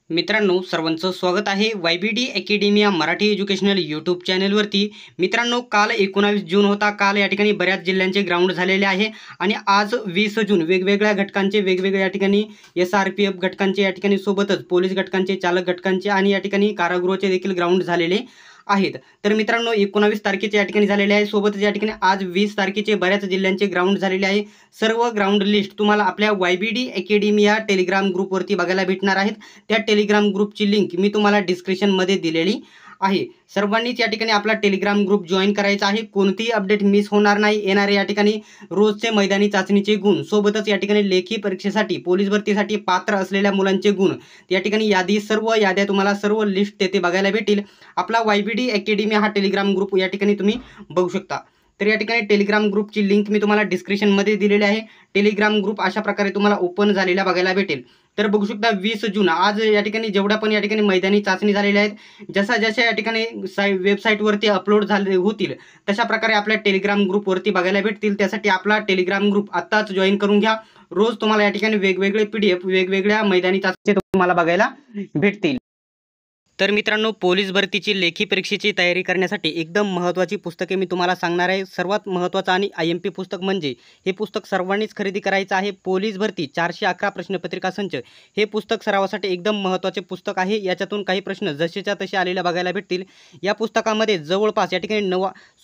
मित्रांनो, सर्वांचं स्वागत आहे YBD academy Marathi educational YouTube चॅनलवरती। मित्रांनो, काल 19 जून होता। काल या ठिकाणी बऱ्याच जिल्ह्यांचे ग्राउंड झालेले आहे आणि आज 20 जून वेगवेगळ्या घटकांचे वेगवेगळ्या ठिकाणी SRPF घटकांचे या ठिकाणी सोबतच पोलीस घटकांचे, चालक घटकांचे आणि या ठिकाणी कारागृहाचे देखील ग्राउंड झालेले आहेत। तर मित्रांनो, 19 तारखेचे या ठिकाणी झालेले आहे। सोबतच या ठिकाणी आज 20 तारखेचे बऱ्याच जिल्ह्यांचे ग्राउंड झालेले आहे। सर्व ग्राउंड लिस्ट तुम्हाला आपल्या YBD अकॅडमी या टेलिग्राम ग्रुपवरती बघायला भेटणार आहेत। त्या टेलिग्राम ग्रुपची लिंक मी तुम्हाला डिस्क्रिप्शनमध्ये दिलेली आहे। सर्वांनीच या ठिकाणी आपला टेलिग्राम ग्रुप जॉइन करायचा आहे। कोणतीही अपडेट मिस होणार नाही। येणारे या ठिकाणी रोजचे मैदानी चाचणीचे गुण, सोबतच या ठिकाणी लेखी परीक्षेसाठी पोलीस भरतीसाठी पात्र असलेल्या मुलांचे गुण, या ठिकाणी सर्व याद्या तुम्हाला सर्व लिस्ट तेथे बघायला भेटेल। आपला YBD अकॅडमी हा टेलिग्राम ग्रुप या ठिकाणी तुम्ही बघू शकता। तर या ठिकाणी टेलिग्राम ग्रुपची लिंक मी तुम्हाला डिस्क्रिप्शनमध्ये दिलेली आहे। टेलिग्राम ग्रुप अशा प्रकारे तुम्हाला ओपन झालेला बघायला भेटेल। तर बघू शकता 20 जून आज या ठिकाणी जेवढ्या पण या ठिकाणी मैदानी चाचणी झालेल्या आहेत, जशा या ठिकाणी वेबसाईटवरती अपलोड झाले होतील तशा प्रकारे आपल्या टेलिग्राम ग्रुपवरती बघायला भेटतील। त्यासाठी आपला टेलिग्राम ग्रुप आत्ताच जॉईन करून घ्या। रोज तुम्हाला या ठिकाणी वेगवेगळे PDF वेगवेगळ्या मैदानी चाचणी तुम्हाला बघायला भेटतील। तर मित्रांनो, पोलीस भरतीची लेखी परीक्षेची तयारी करण्यासाठी एकदम महत्त्वाची पुस्तके मी तुम्हाला सांगणार आहे। सर्वात महत्त्वाचं आणि IMP पुस्तक म्हणजे हे पुस्तक सर्वांनीच खरेदी करायचं आहे। पोलीस भरती 411 प्रश्नपत्रिका संच हे पुस्तक सरावासाठी एकदम महत्त्वाचे पुस्तक आहे। याच्यातून काही प्रश्न जसेच्या तसे आलेले बघायला भेटतील। या पुस्तकामध्ये जवळपास या ठिकाणी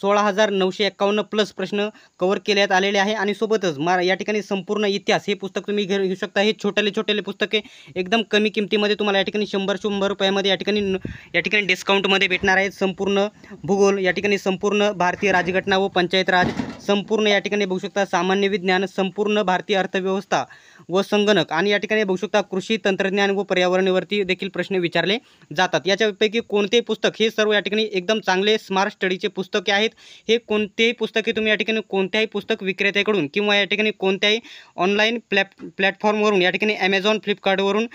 16,951 प्लस प्रश्न कव्हर केल्यात आलेले आहे आणि सोबतच या ठिकाणी संपूर्ण इतिहास हे पुस्तक तुम्ही घेऊ शकता। हे छोटे पुस्तके एकदम कमी किमतीमध्ये तुम्हाला या ठिकाणी 100 रुपयामध्ये या ठिकाणी डिस्काउंटमध्ये भेटणार आहेत। संपूर्ण भूगोल, या ठिकाणी संपूर्ण भारतीय राज्यघटना व पंचायत राज, संपूर्ण या ठिकाणी बघू शकता सामान्य विज्ञान, संपूर्ण भारतीय अर्थव्यवस्था व संगणक आणि या ठिकाणी बघू शकता कृषी तंत्रज्ञान व पर्यावरणावरती देखील प्रश्न विचारले जातात। याच्यापैकी कोणतेही पुस्तक हे सर्व या ठिकाणी एकदम चांगले स्मार्ट स्टडीचे पुस्तके आहेत। हे कोणतेही पुस्तके तुम्ही या ठिकाणी कोणत्याही पुस्तक विक्रेत्याकडून किंवा या ठिकाणी कोणत्याही ऑनलाईन प्लॅटफॉर्मवरून या ठिकाणी Amazon, फ्लिपकार्टवरून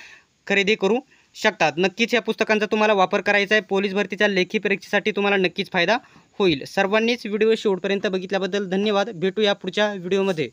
खरेदी करू शकतात। नक्कीच या पुस्तकांचा तुम्हाला वापर करायचा आहे। पोलीस भरतीच्या लेखी परीक्षेसाठी तुम्हाला नक्कीच फायदा होईल। सर्वांनीच व्हिडिओ शेवटपर्यंत बघितल्याबद्दल धन्यवाद। भेटूया पुढच्या व्हिडिओमध्ये।